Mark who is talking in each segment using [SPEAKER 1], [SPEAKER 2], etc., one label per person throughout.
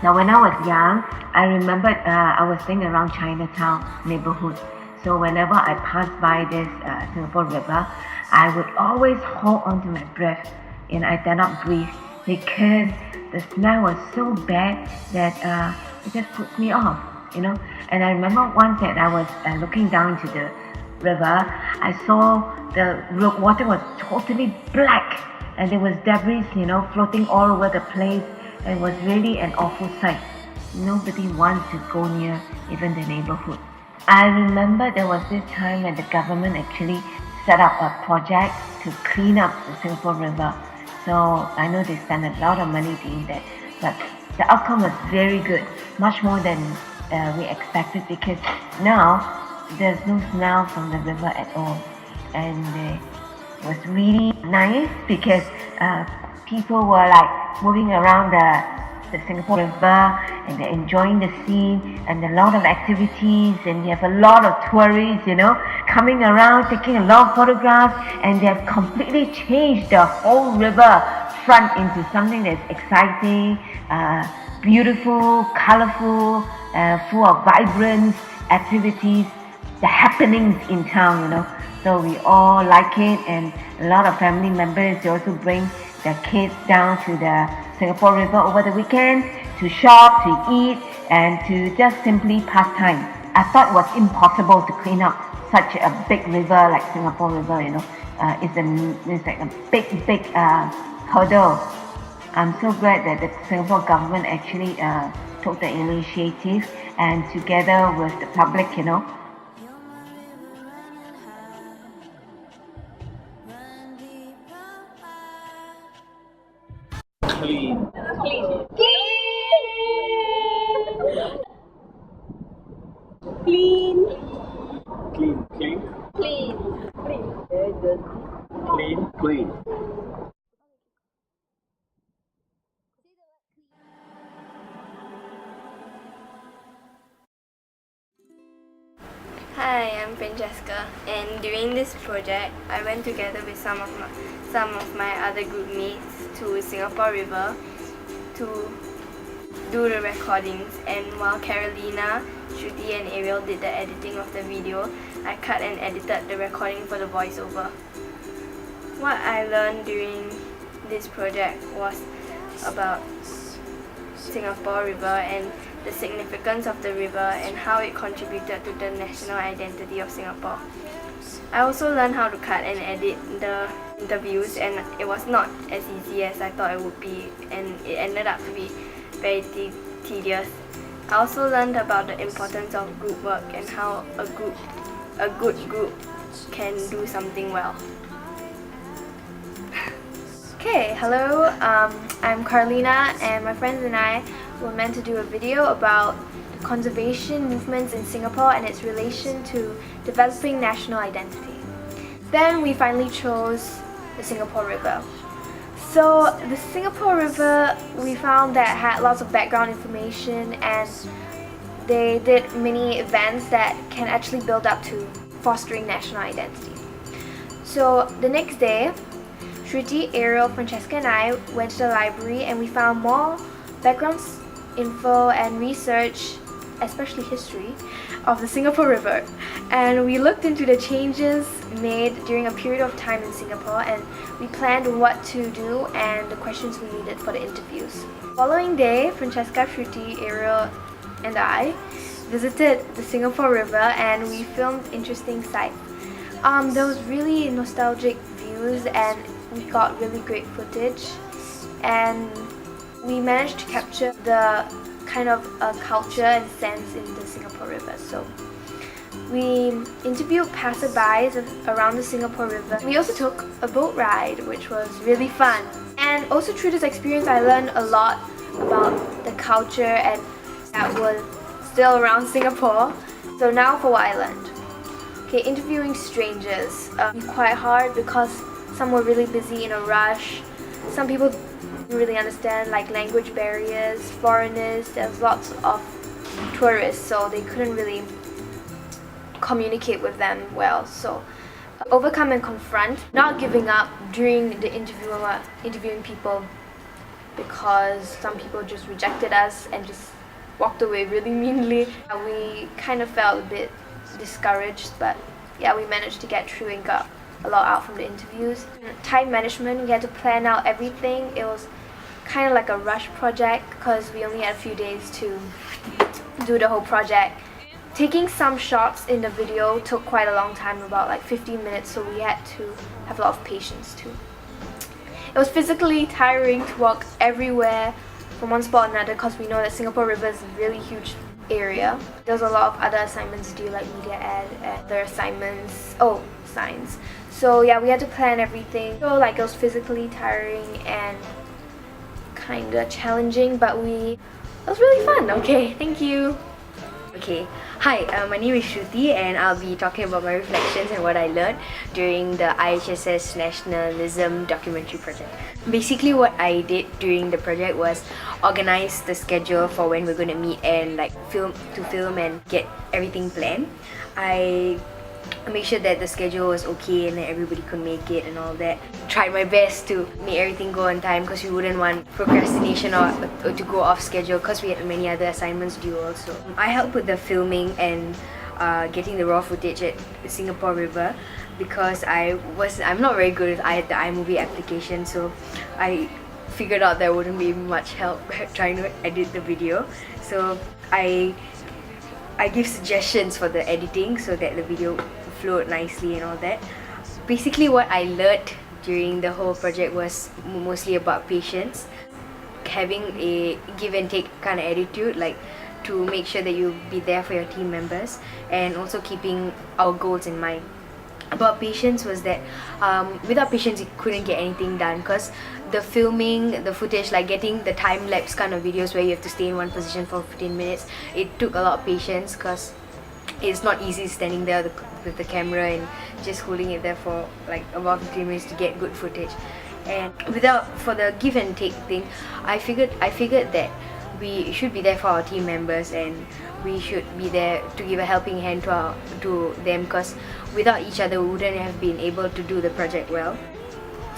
[SPEAKER 1] Now, when I was young, I remembered I was staying around Chinatown neighborhood. So whenever I passed by this Singapore River, I would always hold on to my breath and I dare not breathe because the smell was so bad that it just puts me off, you know. And I remember once that I was looking down into the river, I saw the water was totally black and there was debris, you know, floating all over the place. It was really an awful sight. Nobody wants to go near even the neighborhood. I remember there was this time when the government actually set up a project to clean up the Singapore River. So I know they spent a lot of money doing that, but the outcome was very good, much more than we expected, because now there's no smell from the river at all. And it was really nice because people were like moving around the Singapore River and they're enjoying the scene and a lot of activities, and you have a lot of tourists, you know, coming around taking a lot of photographs, and they have completely changed the whole river front into something that's exciting, beautiful, colorful, full of vibrant activities, the happenings in town, you know. So we all like it, and a lot of family members, they also bring their kids down to the Singapore River over the weekend to shop, to eat, and to just simply pass time. I thought it was impossible to clean up such a big river like Singapore River, you know. It's like a big hurdle. I'm so glad that the Singapore government actually took the initiative, and together with the public, you know,
[SPEAKER 2] Clean.
[SPEAKER 3] Clean. Clean.
[SPEAKER 2] Clean. Clean.
[SPEAKER 3] Clean.
[SPEAKER 2] Clean. Clean.
[SPEAKER 4] Hi, I'm Francesca, and during this project, I went together with some of my other group mates to Singapore River to do the recordings. And while Carolina, Shruthi, and Ariel did the editing of the video, I cut and edited the recording for the voiceover. What I learned during this project was about Singapore River and the significance of the river and how it contributed to the national identity of Singapore. I also learned how to cut and edit the interviews, and it was not as easy as I thought it would be, and it ended up to be very tedious. I also learned about the importance of group work and how a good group can do something well. Okay, hello, I'm Carolina, and my friends and I were meant to do a video about conservation movements in Singapore and its relation to developing national identity. Then we finally chose the Singapore River. So the Singapore River, we found that had lots of background information, and they did many events that can actually build up to fostering national identity. So the next day, Shruthi, Ariel, Francesca, and I went to the library, and we found more background info and research, especially history, of the Singapore River. And we looked into the changes made during a period of time in Singapore, and we planned what to do and the questions we needed for the interviews. The following day, Francesca, Shruthi, Ariel, and I visited the Singapore River, and we filmed interesting sights. There was really nostalgic views, and we got really great footage, and we managed to capture the kind of culture and sense in the Singapore River. So we interviewed passerbys around the Singapore River. We also took a boat ride, which was really fun. And also through this experience, I learned a lot about the culture and that was still around Singapore. So now for what I learned. Okay, interviewing strangers was quite hard because some were really busy in a rush. Some people didn't really understand like language barriers, foreigners. There's lots of tourists, so they couldn't really communicate with them well. So overcome and confront, not giving up during the interviewing people because some people just rejected us and just walked away really meanly. We kind of felt a bit discouraged, but yeah, we managed to get through and got a lot out from the interviews. Time management, we had to plan out everything. It was kind of like a rush project because we only had a few days to do the whole project. Taking some shots in the video took quite a long time, about like 15 minutes, so we had to have a lot of patience too. It was physically tiring to walk everywhere from one spot to another because we know that Singapore River is a really huge area. There's a lot of other assignments to do, like media ad and other assignments, science. So yeah, we had to plan everything. So like it was physically tiring and kind of challenging, but it was really fun. Okay, thank you.
[SPEAKER 5] Okay, hi, my name is Shruthi and I'll be talking about my reflections and what I learned during the IHSS Nationalism documentary project. Basically what I did during the project was organize the schedule for when we're going to meet and like film and get everything planned. I made sure that the schedule was okay and that everybody could make it and all that. Tried my best to make everything go on time because we wouldn't want procrastination or to go off schedule because we had many other assignments due also. I helped with the filming and getting the raw footage at Singapore River because I'm not very good with the iMovie application, so I figured out there wouldn't be much help trying to edit the video. So I give suggestions for the editing so that the video flowed nicely and all that. Basically what I learned during the whole project was mostly about patience, having a give and take kind of attitude, like to make sure that you'll be there for your team members, and also keeping our goals in mind. About patience was that without patience you couldn't get anything done because the filming, the footage, like getting the time-lapse kind of videos where you have to stay in one position for 15 minutes, it took a lot of patience because it's not easy standing there with the camera and just holding it there for like about 15 minutes to get good footage. And for the give and take thing, I figured that we should be there for our team members and we should be there to give a helping hand to them because without each other we wouldn't have been able to do the project well.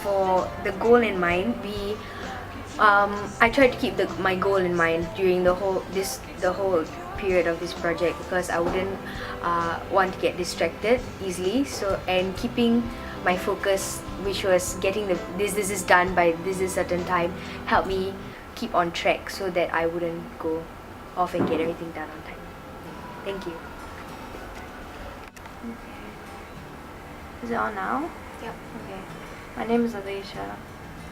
[SPEAKER 5] For the goal in mind, I tried to keep my goal in mind during the whole period of this project because I wouldn't want to get distracted easily. So, and keeping my focus, which was getting this is done by this certain time, helped me keep on track so that I wouldn't go off and get everything done on time. Thank you.
[SPEAKER 6] Okay. Is it on now?
[SPEAKER 4] Yep.
[SPEAKER 6] Okay. My name is Aleesha.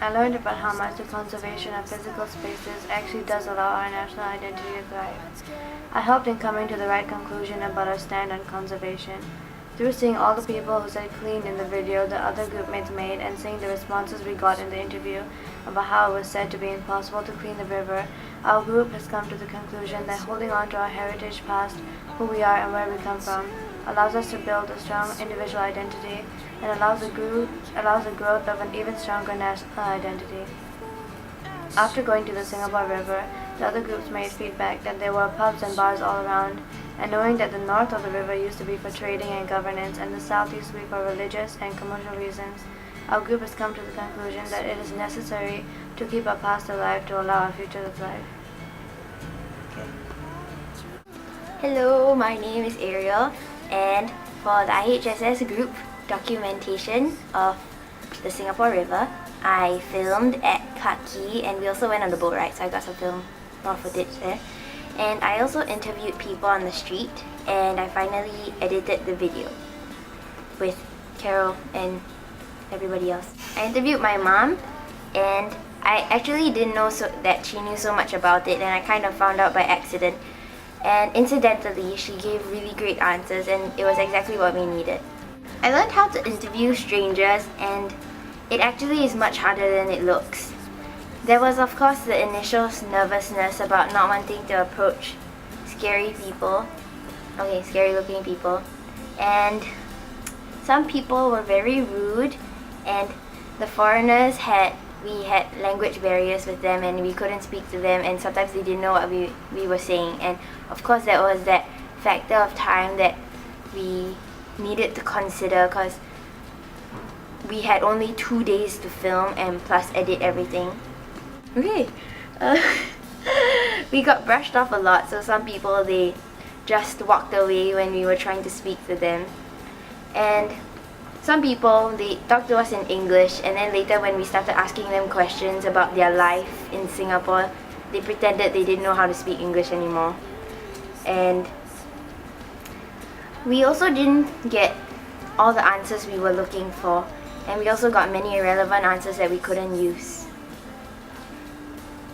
[SPEAKER 6] I learned about how much the conservation of physical spaces actually does allow our national identity to thrive. I helped in coming to the right conclusion about our stand on conservation. Through seeing all the people who said clean in the video the other group mates made and seeing the responses we got in the interview about how it was said to be impossible to clean the river, our group has come to the conclusion that holding on to our heritage past, who we are and where we come from, allows us to build a strong individual identity and allows the growth of an even stronger national identity. After going to the Singapore River, the other groups made feedback that there were pubs and bars all around, and knowing that the north of the river used to be for trading and governance and the south used to be for religious and commercial reasons, our group has come to the conclusion that it is necessary to keep our past alive to allow our future to thrive.
[SPEAKER 5] Hello, my name is Ariel, and for the IHSS group documentation of the Singapore River, I filmed at Clarke, and we also went on the boat ride, so I got some raw footage there. And I also interviewed people on the street, and I finally edited the video with Carol and everybody else. I interviewed my mom, and I actually didn't know that she knew so much about it, and I kind of found out by accident. And incidentally, she gave really great answers, and it was exactly what we needed. I learned how to interview strangers, and it actually is much harder than it looks. There was of course the initial nervousness about not wanting to approach scary looking people, and some people were very rude, and the foreigners we had language barriers with them and we couldn't speak to them, and sometimes they didn't know what we were saying, and of course there was that factor of time that we needed to consider because we had only 2 days to film and plus edit everything. Okay. Uh, we got brushed off a lot, so some people, they just walked away when we were trying to speak to them. And some people, they talked to us in English, and then later when we started asking them questions about their life in Singapore, they pretended they didn't know how to speak English anymore. And we also didn't get all the answers we were looking for, and we also got many irrelevant answers that we couldn't use.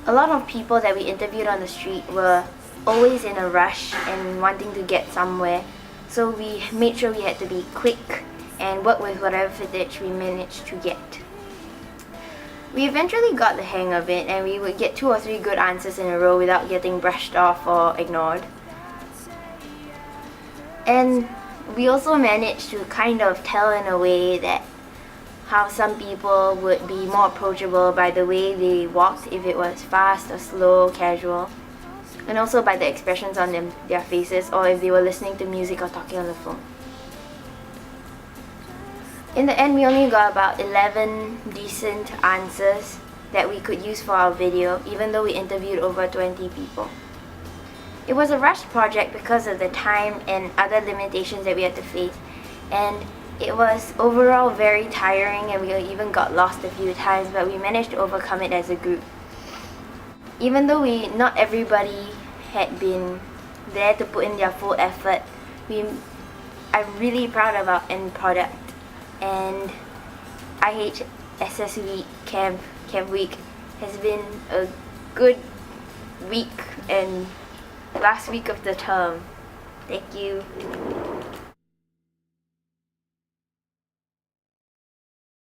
[SPEAKER 5] A lot of people that we interviewed on the street were always in a rush and wanting to get somewhere, so we made sure we had to be quick and work with whatever footage we managed to get. We eventually got the hang of it, and we would get 2 or 3 good answers in a row without getting brushed off or ignored. And we also managed to kind of tell in a way that how some people would be more approachable by the way they walked, if it was fast or slow, casual, and also by the expressions on their faces, or if they were listening to music or talking on the phone. In the end, we only got about 11 decent answers that we could use for our video, even though we interviewed over 20 people. It was a rushed project because of the time and other limitations that we had to face, and it was overall very tiring, and we even got lost a few times, but we managed to overcome it as a group. Even though not everybody had been there to put in their full effort, I'm really proud of our end product. And IHSS week, camp week has been a good week and last week of the term. Thank you.